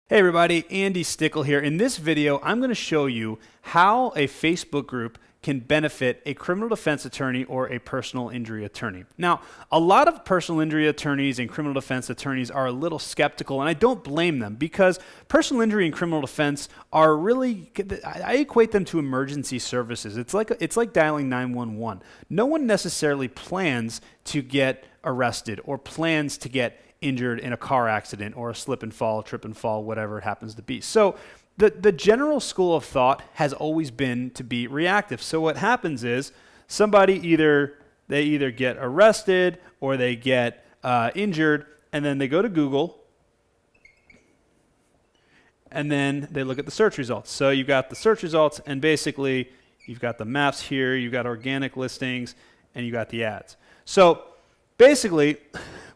Hey everybody, Andy Stickel here. In this video, I'm going to show you how a Facebook group can benefit a criminal defense attorney or a personal injury attorney. Now, a lot of personal injury attorneys and criminal defense attorneys are a little skeptical, and I don't blame them because personal injury and criminal defense are really, I equate them to emergency services. It's like dialing 911. No one necessarily plans to get arrested or plans to get injured in a car accident or a slip and fall, trip and fall, whatever it happens to be. So the general school of thought has always been to be reactive. So what happens is somebody either get arrested or they get injured, and then they go to Google and then they look at the search results. So you've got the search results, and basically you've got the maps here, you've got organic listings, and you got the ads. So basically,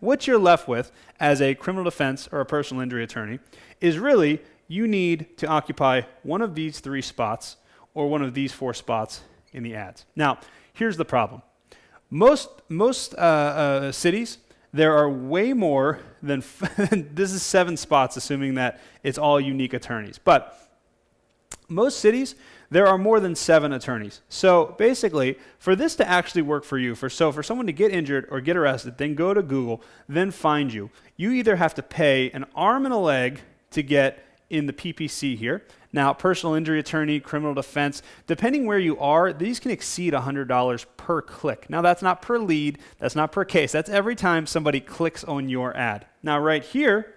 what you're left with as a criminal defense or a personal injury attorney is really you need to occupy one of these 3 spots or one of these 4 spots in the ads. Now, here's the problem. Most cities, there are way more than, this is 7 spots, assuming that it's all unique attorneys. But most cities, there are more than 7 attorneys. So basically, for this to actually work for you, for someone to get injured or get arrested, then go to Google, then find you, you either have to pay an arm and a leg to get in the PPC here. Now, personal injury attorney, criminal defense, depending where you are, these can exceed $100 per click. Now, that's not per lead, that's not per case, that's every time somebody clicks on your ad. Now, right here,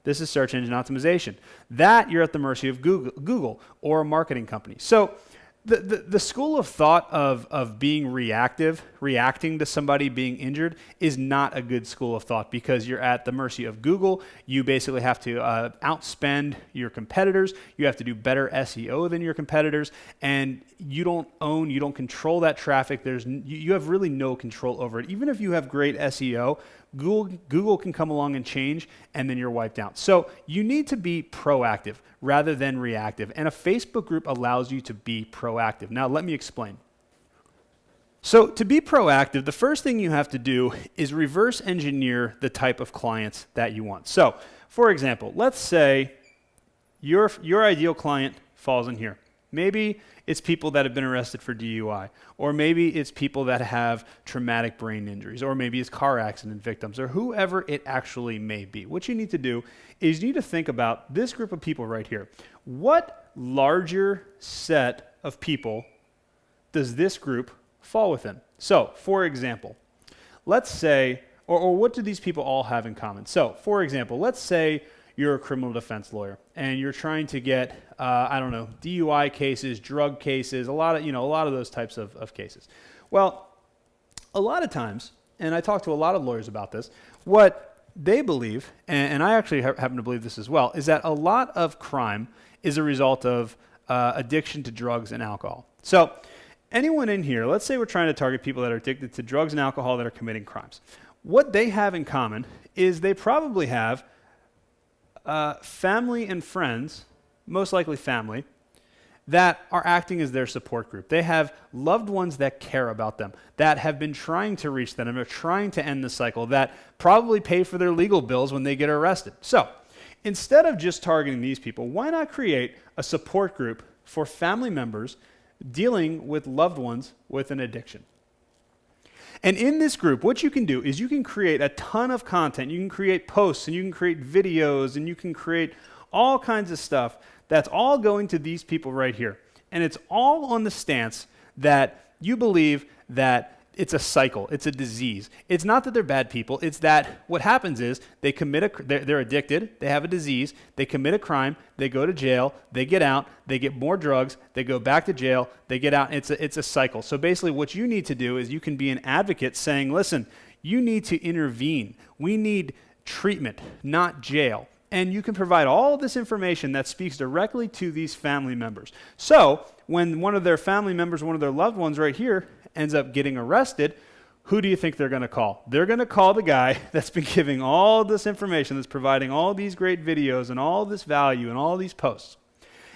this is search engine optimization. That you're at the mercy of Google or a marketing company. So the school of thought of being reacting to somebody being injured is not a good school of thought because you're at the mercy of Google. You basically have to outspend your competitors. You have to do better SEO than your competitors, and you don't control that traffic. You have really no control over it. Even if you have great SEO, Google can come along and change, and then you're wiped out. So you need to be proactive rather than reactive, and a Facebook group allows you to be proactive. Now, let me explain. So to be proactive, the first thing you have to do is reverse engineer the type of clients that you want. So, for example, let's say your ideal client falls in here. Maybe it's people that have been arrested for DUI, or maybe it's people that have traumatic brain injuries, or maybe it's car accident victims, or whoever it actually may be. What you need to do is you need to think about this group of people right here. What larger set of people does this group fall within? So, for example, let's say, or what do these people all have in common? So, for example, let's say you're a criminal defense lawyer and you're trying to get, DUI cases, drug cases, a lot of those types of cases. Well, a lot of times, and I talk to a lot of lawyers about this, what they believe, and I actually happen to believe this as well, is that a lot of crime is a result of addiction to drugs and alcohol. So anyone in here, let's say we're trying to target people that are addicted to drugs and alcohol that are committing crimes. What they have in common is they probably have family and friends, most likely family, that are acting as their support group. They have loved ones that care about them, that have been trying to reach them, and are trying to end the cycle, that probably pay for their legal bills when they get arrested. So instead of just targeting these people, why not create a support group for family members dealing with loved ones with an addiction? And in this group, what you can do is you can create a ton of content. You can create posts, and you can create videos, and you can create all kinds of stuff that's all going to these people right here. And it's all on the stance that you believe that it's a cycle, it's a disease. It's not that they're bad people, it's that what happens is they're addicted, they have a disease, they commit a crime, they go to jail, they get out, they get more drugs, they go back to jail, they get out, it's a cycle. So basically what you need to do is you can be an advocate saying, listen, you need to intervene. We need treatment, not jail. And you can provide all this information that speaks directly to these family members. So when one of their family members, one of their loved ones right here, ends up getting arrested, who do you think they're going to call? They're going to call the guy that's been giving all this information, that's providing all these great videos and all this value and all these posts.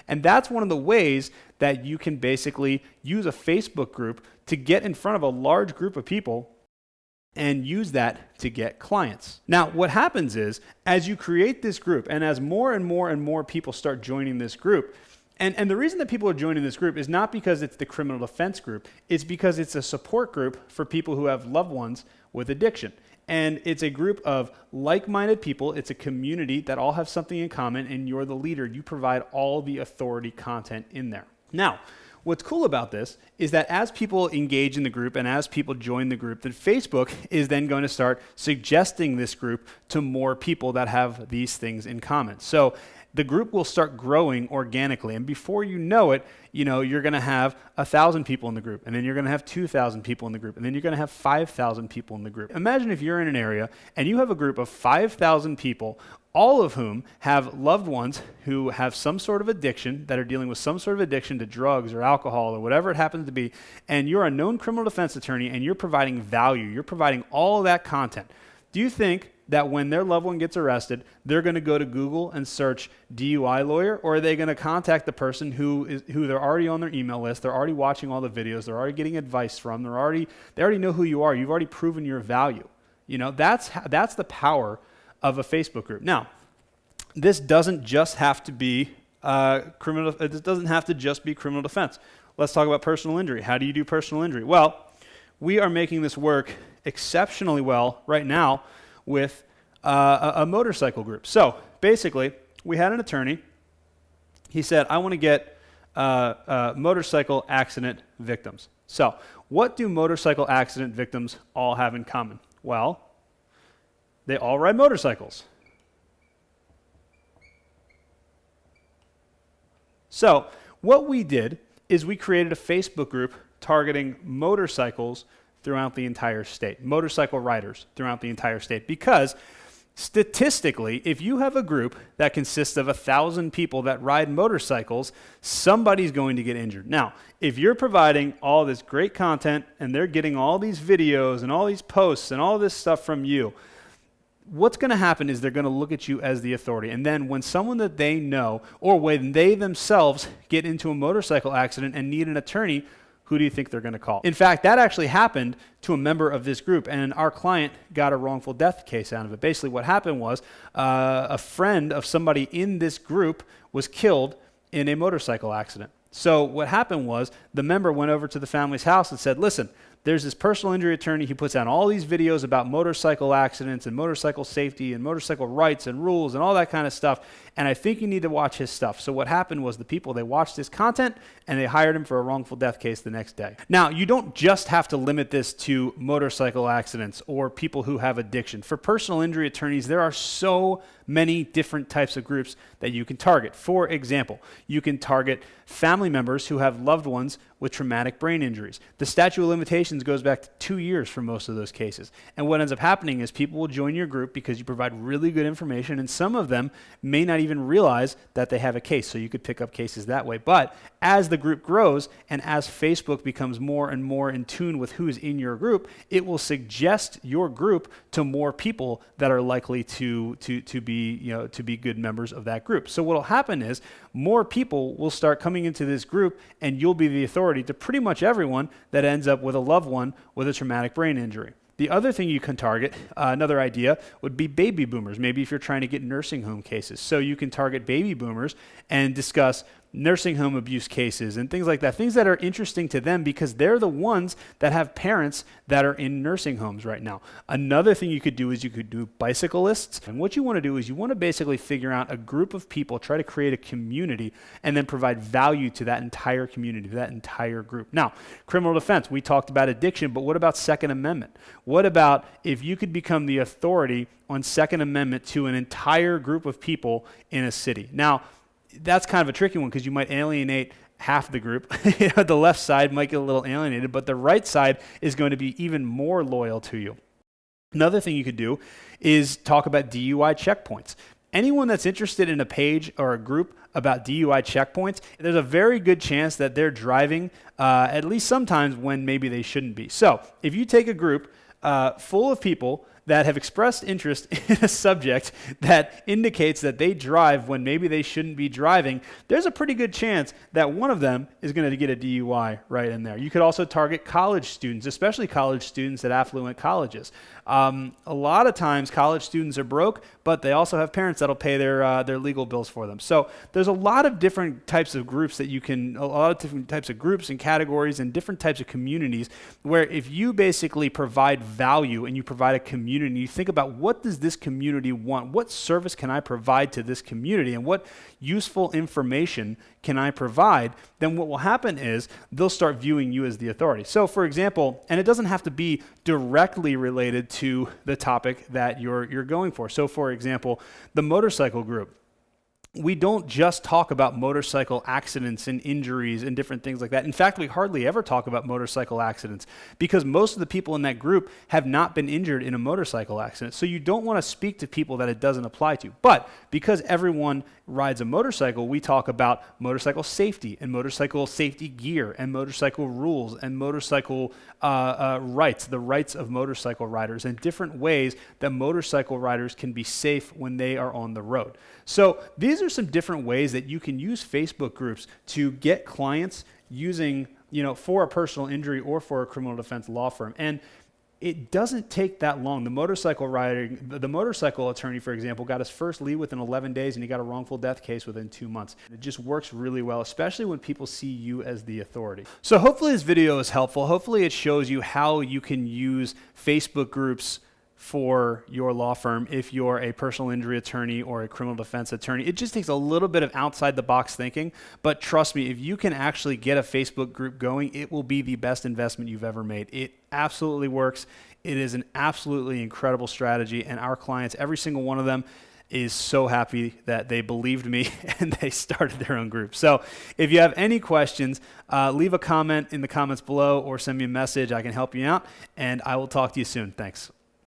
And that's one of the ways that you can basically use a Facebook group to get in front of a large group of people and use that to get clients. Now, what happens is, as you create this group, and as more and more and more people start joining this group, and the reason that people are joining this group is not because it's the criminal defense group, it's because it's a support group for people who have loved ones with addiction. And it's a group of like-minded people. It's a community that all have something in common, and you're the leader. You provide all the authority content in there. Now, what's cool about this is that as people engage in the group and as people join the group, then Facebook is then going to start suggesting this group to more people that have these things in common. So the group will start growing organically, and before you know it, you're going to have 1,000 people in the group, and then you're going to have 2,000 people in the group, and then you're going to have 5,000 people in the group. Imagine if you're in an area and you have a group of 5,000 people, all of whom have loved ones who have some sort of addiction, that are dealing with some sort of addiction to drugs or alcohol or whatever it happens to be, and you're a known criminal defense attorney and you're providing value, you're providing all of that content. Do you think that when their loved one gets arrested, they're going to go to Google and search DUI lawyer, or are they going to contact the person who they're already on their email list, they're already watching all the videos, they're already getting advice from, they already know who you are, you've already proven your value. That's the power of a Facebook group. Now, this doesn't just have to be criminal. It doesn't have to just be criminal defense. Let's talk about personal injury. How do you do personal injury? Well, we are making this work exceptionally well right now with a motorcycle group. So basically, we had an attorney. He said, I want to get motorcycle accident victims. So what do motorcycle accident victims all have in common? Well, they all ride motorcycles. So what we did is we created a Facebook group targeting motorcycles throughout the entire state, motorcycle riders throughout the entire state, because statistically, if you have a group that consists of 1,000 people that ride motorcycles, somebody's going to get injured. Now, if you're providing all this great content and they're getting all these videos and all these posts and all this stuff from you, what's going to happen is they're going to look at you as the authority. And then when someone that they know, or when they themselves get into a motorcycle accident and need an attorney, who do you think they're going to call? In fact, that actually happened to a member of this group, and our client got a wrongful death case out of it. Basically, what happened was a friend of somebody in this group was killed in a motorcycle accident. So what happened was the member went over to the family's house and said, listen, there's this personal injury attorney. He puts out all these videos about motorcycle accidents and motorcycle safety and motorcycle rights and rules and all that kind of stuff, and I think you need to watch his stuff. So what happened was the people, they watched his content and they hired him for a wrongful death case the next day. Now, you don't just have to limit this to motorcycle accidents or people who have addiction. For personal injury attorneys, there are so many different types of groups that you can target. For example, you can target family members who have loved ones with traumatic brain injuries. The statute of limitations goes back to 2 years for most of those cases. And what ends up happening is people will join your group because you provide really good information, and some of them may not even realize that they have a case, so you could pick up cases that way. But as the group grows and as Facebook becomes more and more in tune with who's in your group, it will suggest your group to more people that are likely to be good members of that group. So what will happen is more people will start coming into this group, and you'll be the authority to pretty much everyone that ends up with a loved one with a traumatic brain injury. The other thing you can target, another idea, would be baby boomers. Maybe if you're trying to get nursing home cases. So you can target baby boomers and discuss nursing home abuse cases and things like that, things that are interesting to them because they're the ones that have parents that are in nursing homes right now. Another thing you could do is you could do bicyclists. And what you want to do is you want to basically figure out a group of people, try to create a community, and then provide value to that entire community, to that entire group. Now, criminal defense, we talked about addiction, but what about Second Amendment? What about if you could become the authority on Second Amendment to an entire group of people in a city? Now, that's kind of a tricky one because you might alienate half the group. The left side might get a little alienated, but the right side is going to be even more loyal to you. Another thing you could do is talk about DUI checkpoints. Anyone that's interested in a page or a group about DUI checkpoints, there's a very good chance that they're driving at least sometimes when maybe they shouldn't be. So if you take a group full of people that have expressed interest in a subject that indicates that they drive when maybe they shouldn't be driving, there's a pretty good chance that one of them is going to get a DUI right in there. You could also target college students, especially college students at affluent colleges. A lot of times college students are broke, but they also have parents that'll pay their legal bills for them. So there's a lot of different types of groups that you can, a lot of different types of groups and categories and different types of communities where if you basically provide value and you provide a community, you think about what does this community want? What service can I provide to this community and what useful information can I provide? Then what will happen is they'll start viewing you as the authority. So for example, and it doesn't have to be directly related to the topic that you're going for. So for example, the motorcycle group. We don't just talk about motorcycle accidents and injuries and different things like that. In fact, we hardly ever talk about motorcycle accidents because most of the people in that group have not been injured in a motorcycle accident. So you don't want to speak to people that it doesn't apply to. But because everyone rides a motorcycle, we talk about motorcycle safety and motorcycle safety gear and motorcycle rules and motorcycle rights, the rights of motorcycle riders and different ways that motorcycle riders can be safe when they are on the road. So these are some different ways that you can use Facebook groups to get clients using, for a personal injury or for a criminal defense law firm. And it doesn't take that long. The motorcycle attorney, for example, got his first lead within 11 days and he got a wrongful death case within 2 months. It just works really well, especially when people see you as the authority. So hopefully this video is helpful. Hopefully it shows you how you can use Facebook groups for your law firm if you're a personal injury attorney or a criminal defense attorney. It just takes a little bit of outside the box thinking, but trust me, if you can actually get a Facebook group going, it will be the best investment you've ever made. It absolutely works. It is an absolutely incredible strategy, and our clients, every single one of them, is so happy that they believed me and they started their own group. So if you have any questions, leave a comment in the comments below or send me a message. I can help you out, and I will talk to you soon. Thanks.